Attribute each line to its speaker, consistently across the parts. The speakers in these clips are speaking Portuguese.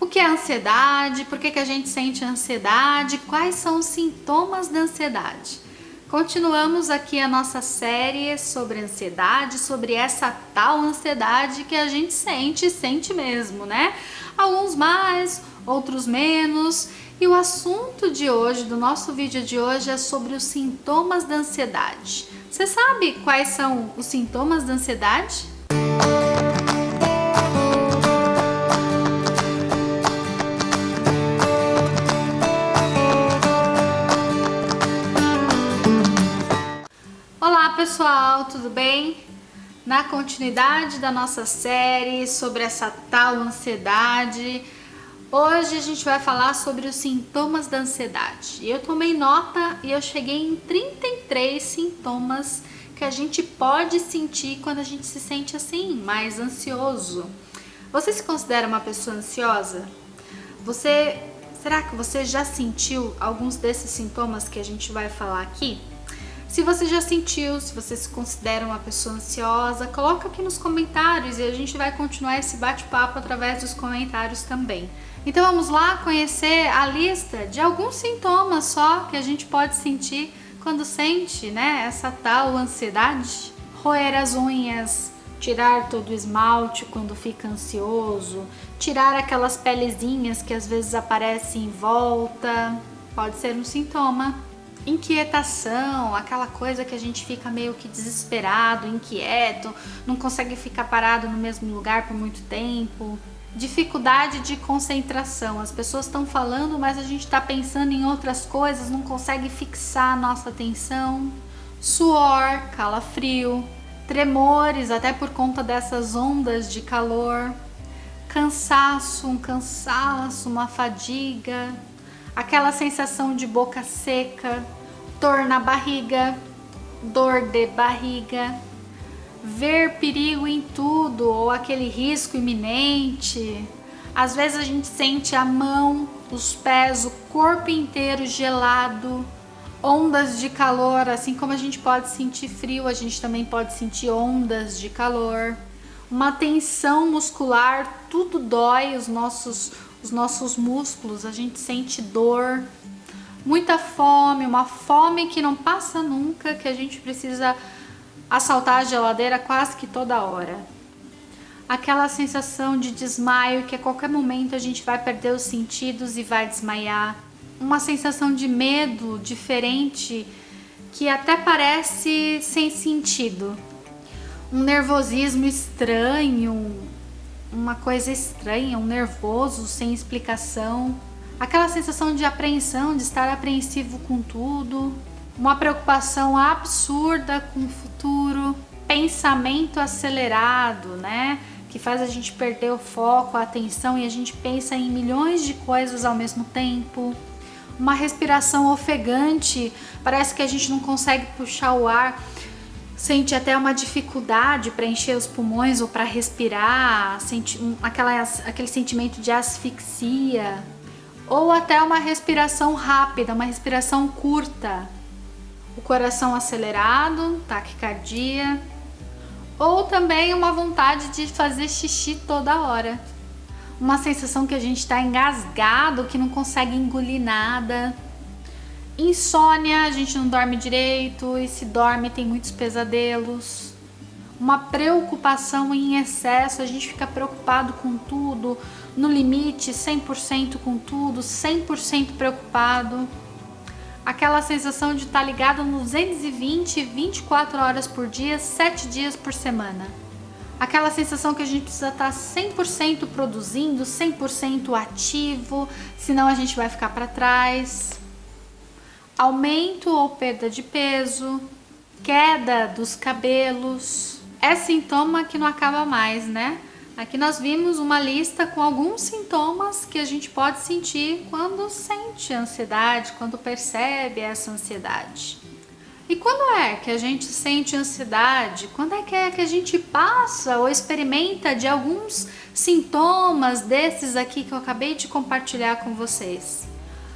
Speaker 1: O que é ansiedade? Por que a gente sente ansiedade? Quais são os sintomas da ansiedade? Continuamos aqui a nossa série sobre ansiedade, sobre essa tal ansiedade que a gente sente mesmo, né? Alguns mais, outros menos. E o assunto de hoje, do nosso vídeo de hoje, é sobre os sintomas da ansiedade. Você sabe quais são os sintomas da ansiedade? Olá pessoal, tudo bem? Na continuidade da nossa série sobre essa tal ansiedade, hoje a gente vai falar sobre os sintomas da ansiedade. E eu tomei nota e eu cheguei em 33 sintomas que a gente pode sentir quando a gente se sente assim, mais ansioso. Você se considera uma pessoa ansiosa? Será que você já sentiu alguns desses sintomas que a gente vai falar aqui? Se você já sentiu, se você se considera uma pessoa ansiosa, coloca aqui nos comentários e a gente vai continuar esse bate-papo através dos comentários também. Então vamos lá conhecer a lista de alguns sintomas só que a gente pode sentir quando sente, né, essa tal ansiedade. Roer as unhas, tirar todo o esmalte quando fica ansioso, tirar aquelas pelezinhas que às vezes aparecem em volta, pode ser um sintoma. Inquietação, aquela coisa que a gente fica meio que desesperado, inquieto, não consegue ficar parado no mesmo lugar por muito tempo. Dificuldade de concentração, as pessoas estão falando, mas a gente está pensando em outras coisas, não consegue fixar a nossa atenção. Suor, calafrio, tremores, até por conta dessas ondas de calor. Cansaço, uma fadiga, aquela sensação de boca seca, dor na barriga, dor de barriga, ver perigo em tudo ou aquele risco iminente. Às vezes a gente sente a mão, os pés, o corpo inteiro gelado, ondas de calor, assim como a gente pode sentir frio, a gente também pode sentir ondas de calor. Uma tensão muscular, tudo dói, os nossos músculos, a gente sente dor. Muita fome, uma fome que não passa nunca, que a gente precisa assaltar a geladeira quase que toda hora. Aquela sensação de desmaio que a qualquer momento a gente vai perder os sentidos e vai desmaiar. Uma sensação de medo diferente que até parece sem sentido. Um nervosismo estranho, uma coisa estranha, um nervoso sem explicação. Aquela sensação de apreensão, de estar apreensivo com tudo. Uma preocupação absurda com o futuro. Pensamento acelerado, né? Que faz a gente perder o foco, a atenção e a gente pensa em milhões de coisas ao mesmo tempo. Uma respiração ofegante, parece que a gente não consegue puxar o ar. Sente até uma dificuldade para encher os pulmões ou para respirar, sente aquele sentimento de asfixia, ou até uma respiração rápida, uma respiração curta, o coração acelerado, taquicardia, ou também uma vontade de fazer xixi toda hora, uma sensação que a gente está engasgado, que não consegue engolir nada. Insônia, a gente não dorme direito e se dorme tem muitos pesadelos. Uma preocupação em excesso, a gente fica preocupado com tudo, no limite, 100% com tudo, 100% preocupado. Aquela sensação de estar ligado no 220, 24 horas por dia, 7 dias por semana. Aquela sensação que a gente precisa estar 100% produzindo, 100% ativo, senão a gente vai ficar para trás. Aumento ou perda de peso, queda dos cabelos, é sintoma que não acaba mais, né? Aqui nós vimos uma lista com alguns sintomas que a gente pode sentir quando sente ansiedade, quando percebe essa ansiedade. E quando é que a gente sente ansiedade? Quando é que a gente passa ou experimenta de alguns sintomas desses aqui que eu acabei de compartilhar com vocês?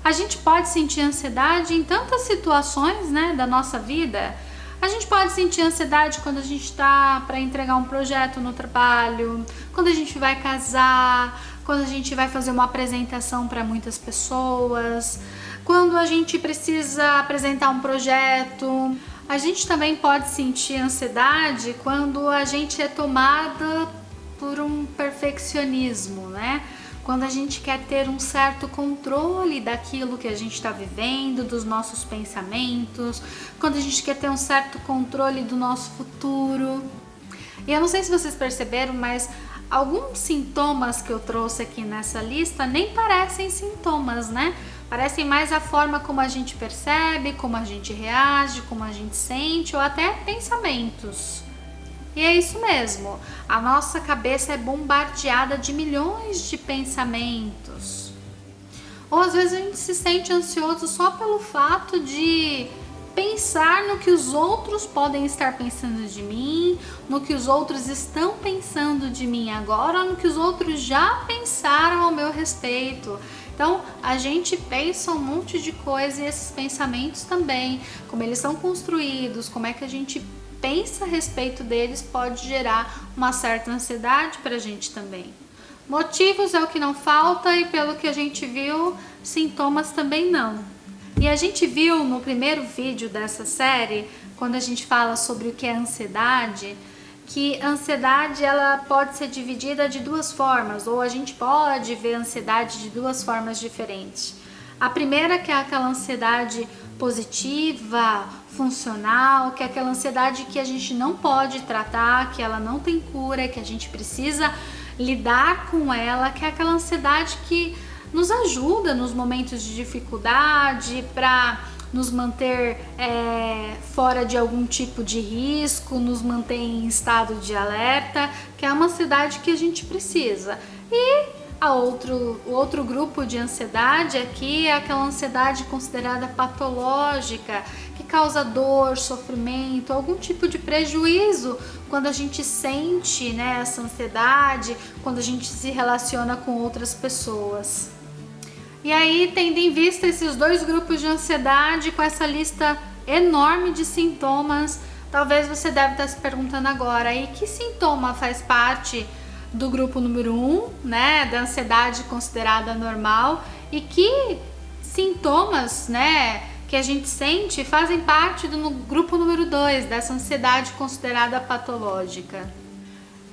Speaker 1: A gente pode sentir ansiedade em tantas situações, né, da nossa vida. A gente pode sentir ansiedade quando a gente está para entregar um projeto no trabalho, quando a gente vai casar, quando a gente vai fazer uma apresentação para muitas pessoas, quando a gente precisa apresentar um projeto. A gente também pode sentir ansiedade quando a gente é tomada por um perfeccionismo, né? Quando a gente quer ter um certo controle daquilo que a gente está vivendo, dos nossos pensamentos, quando a gente quer ter um certo controle do nosso futuro. E eu não sei se vocês perceberam, mas alguns sintomas que eu trouxe aqui nessa lista nem parecem sintomas, né? Parecem mais a forma como a gente percebe, como a gente reage, como a gente sente ou até pensamentos. E é isso mesmo, a nossa cabeça é bombardeada de milhões de pensamentos. Ou às vezes a gente se sente ansioso só pelo fato de pensar no que os outros podem estar pensando de mim, no que os outros estão pensando de mim agora, no que os outros já pensaram ao meu respeito. Então, a gente pensa um monte de coisa e esses pensamentos também, como eles são construídos, como é que a gente pensa a respeito deles, pode gerar uma certa ansiedade para a gente também. Motivos é o que não falta e pelo que a gente viu, sintomas também não. E a gente viu no primeiro vídeo dessa série, quando a gente fala sobre o que é ansiedade, que a ansiedade ela pode ser dividida de duas formas, ou a gente pode ver a ansiedade de duas formas diferentes. A primeira que é aquela ansiedade positiva, funcional, que é aquela ansiedade que a gente não pode tratar, que ela não tem cura, que a gente precisa lidar com ela, que é aquela ansiedade que nos ajuda nos momentos de dificuldade, para nos manter fora de algum tipo de risco, nos mantém em estado de alerta, que é uma ansiedade que a gente precisa. E o outro grupo de ansiedade aqui é aquela ansiedade considerada patológica, que causa dor, sofrimento, algum tipo de prejuízo quando a gente sente, né, essa ansiedade, quando a gente se relaciona com outras pessoas. E aí, tendo em vista esses dois grupos de ansiedade, com essa lista enorme de sintomas, talvez você deve estar se perguntando agora, e que sintoma faz parte do grupo número 1, né, da ansiedade considerada normal, e que sintomas, né, que a gente sente fazem parte do grupo número 2, dessa ansiedade considerada patológica.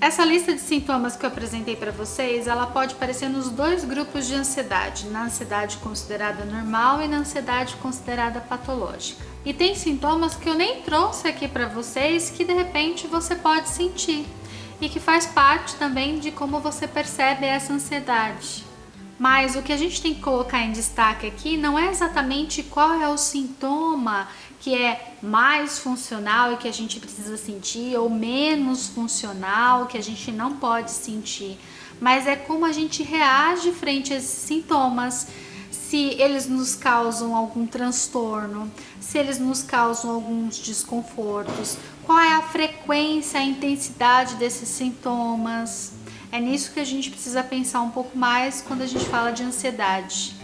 Speaker 1: Essa lista de sintomas que eu apresentei para vocês, ela pode aparecer nos dois grupos de ansiedade, na ansiedade considerada normal e na ansiedade considerada patológica. E tem sintomas que eu nem trouxe aqui para vocês que de repente você pode sentir e que faz parte também de como você percebe essa ansiedade. Mas o que a gente tem que colocar em destaque aqui não é exatamente qual é o sintoma que é mais funcional e que a gente precisa sentir, ou menos funcional que a gente não pode sentir, mas é como a gente reage frente a esses sintomas, se eles nos causam algum transtorno, se eles nos causam alguns desconfortos, qual é a frequência, a intensidade desses sintomas. É nisso que a gente precisa pensar um pouco mais quando a gente fala de ansiedade.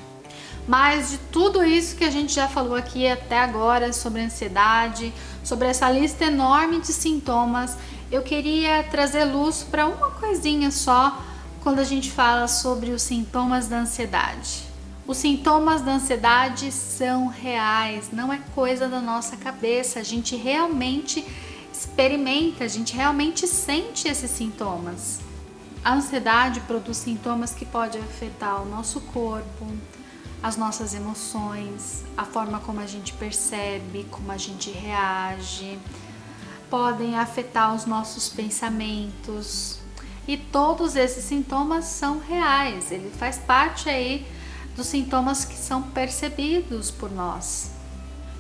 Speaker 1: Mas de tudo isso que a gente já falou aqui até agora sobre ansiedade, sobre essa lista enorme de sintomas, eu queria trazer luz para uma coisinha só quando a gente fala sobre os sintomas da ansiedade. Os sintomas da ansiedade são reais, não é coisa da nossa cabeça, a gente realmente experimenta, a gente realmente sente esses sintomas. A ansiedade produz sintomas que podem afetar o nosso corpo, as nossas emoções, a forma como a gente percebe, como a gente reage, podem afetar os nossos pensamentos. E todos esses sintomas são reais, ele faz parte aí dos sintomas que são percebidos por nós.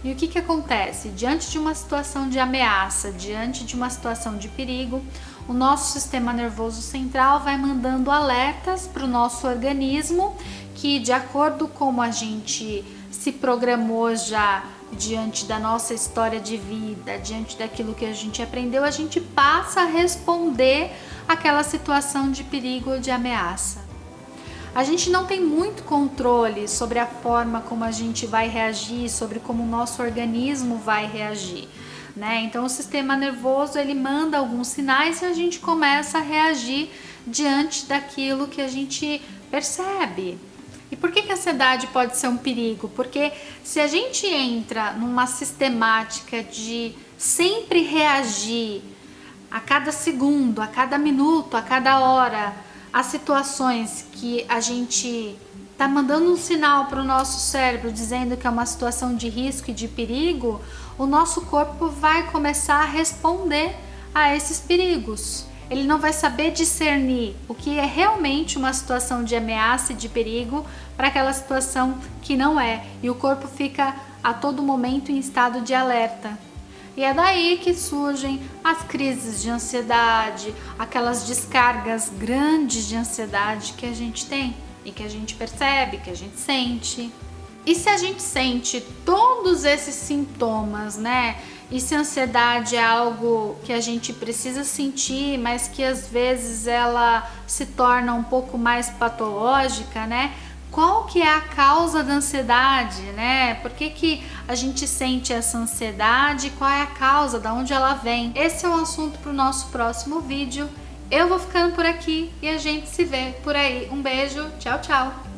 Speaker 1: E o que acontece? Diante de uma situação de ameaça, diante de uma situação de perigo, o nosso sistema nervoso central vai mandando alertas para o nosso organismo que, de acordo com como a gente se programou já diante da nossa história de vida, diante daquilo que a gente aprendeu, a gente passa a responder àquela situação de perigo ou de ameaça. A gente não tem muito controle sobre a forma como a gente vai reagir, sobre como o nosso organismo vai reagir, né? Então o sistema nervoso ele manda alguns sinais e a gente começa a reagir diante daquilo que a gente percebe. E por que a ansiedade pode ser um perigo? Porque se a gente entra numa sistemática de sempre reagir a cada segundo, a cada minuto, a cada hora, a situações que a gente tá mandando um sinal para o nosso cérebro dizendo que é uma situação de risco e de perigo, o nosso corpo vai começar a responder a esses perigos. Ele não vai saber discernir o que é realmente uma situação de ameaça e de perigo para aquela situação que não é. E o corpo fica a todo momento em estado de alerta. E é daí que surgem as crises de ansiedade, aquelas descargas grandes de ansiedade que a gente tem e que a gente percebe, que a gente sente. E se a gente sente todos esses sintomas, né? E se a ansiedade é algo que a gente precisa sentir, mas que às vezes ela se torna um pouco mais patológica, né? Qual que é a causa da ansiedade, né? Por que a gente sente essa ansiedade? Qual é a causa? Da onde ela vem? Esse é o assunto para o nosso próximo vídeo. Eu vou ficando por aqui e a gente se vê por aí. Um beijo, tchau, tchau!